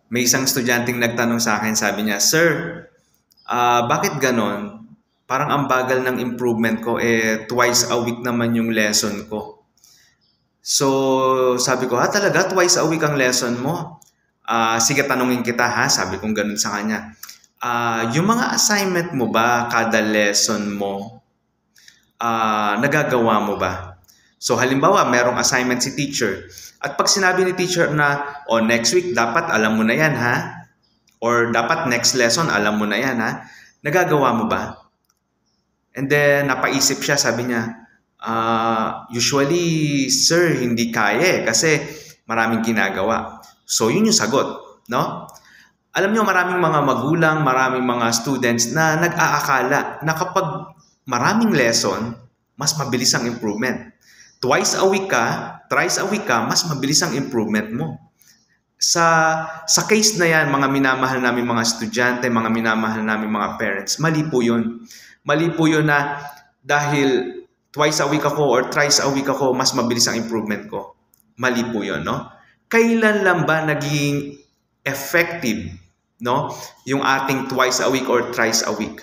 May isang estudyanteng nagtanong sa akin, sabi niya, "Sir, bakit ganon? Parang ang bagal ng improvement ko, twice a week naman yung lesson ko." So, sabi ko, talaga? Twice a week ang lesson mo? Sige, tanungin kita ha. Sabi kong ganun sa kanya. Yung mga assignment mo ba, kada lesson mo, nagagawa mo ba? So, halimbawa, merong assignment si teacher. At pag sinabi ni teacher na, next week, dapat alam mo na yan ha? Or dapat next lesson, alam mo na yan ha? Nagagawa mo ba? And then, napaisip siya, sabi niya, usually, sir, hindi kaya kasi maraming ginagawa. So, yun yung sagot, no? Alam nyo, maraming mga magulang, maraming mga students na nag-aakala na kapag maraming lesson, mas mabilis ang improvement. Twice a week ka, thrice a week ka, mas mabilis ang improvement mo. Sa case na yan, mga minamahal namin mga estudyante, mga minamahal namin mga parents, mali po yun. Mali po yun na dahil twice a week ako or thrice a week ako, mas mabilis ang improvement ko. Mali po yun, no? Kailan lang ba naging effective, no, yung ating twice a week or thrice a week?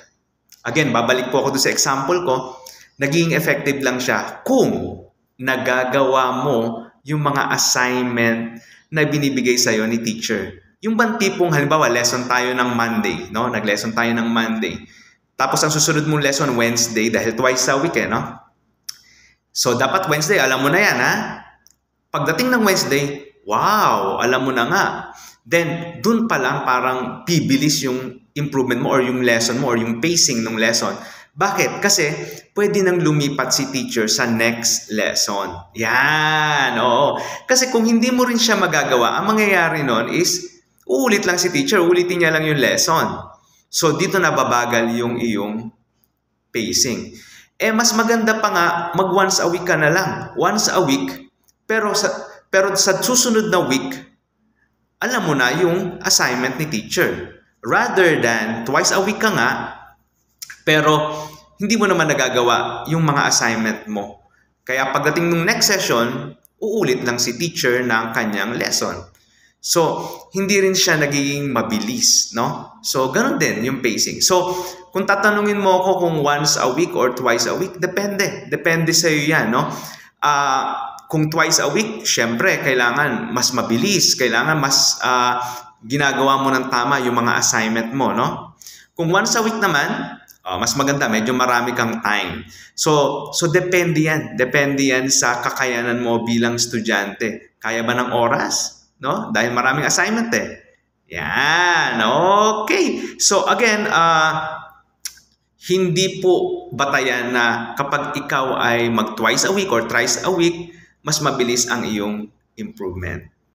Again, babalik po ako doon sa example ko. Naging effective lang siya kung nagagawa mo yung mga assignment na binibigay sa'yo ni teacher. Yung bang tipong, halimbawa, lesson tayo ng Monday, no? Nag-lesson tayo ng Monday. Tapos ang susunod mong lesson Wednesday dahil twice a week, no? So, dapat Wednesday, alam mo na yan, ha? Pagdating ng Wednesday, wow, alam mo na nga. Then, dun pa lang parang bibilis yung improvement mo or yung lesson mo or yung pacing ng lesson. Bakit? Kasi pwede nang lumipat si teacher sa next lesson. Yan, oo. Kasi kung hindi mo rin siya magagawa, ang mangyayari nun is uulit lang si teacher, ulitin niya lang yung lesson. So, dito nababagal yung iyong pacing. Mas maganda pa nga, mag once a week ka na lang. Once a week, pero sa susunod na week, alam mo na yung assignment ni teacher. Rather than twice a week ka nga, pero hindi mo naman nagagawa yung mga assignment mo. Kaya pagdating ng next session, uulit lang si teacher ng kanyang lesson. So, hindi rin siya nagiging mabilis, no? So, ganun din yung pacing. So, kung tatanungin mo ako kung once a week or twice a week, depende. Depende sa'yo yan, no? Kung twice a week, syempre, kailangan mas mabilis. Kailangan mas ginagawa mo ng tama yung mga assignment mo, no? Kung once a week naman, mas maganda, medyo marami kang time. So depende yan. Depende yan sa kakayanan mo bilang estudyante. Kaya ba ng oras? No? Dahil maraming assignment Yan. Okay. So again, hindi po batayan na kapag ikaw ay mag twice a week or thrice a week, mas mabilis ang iyong improvement.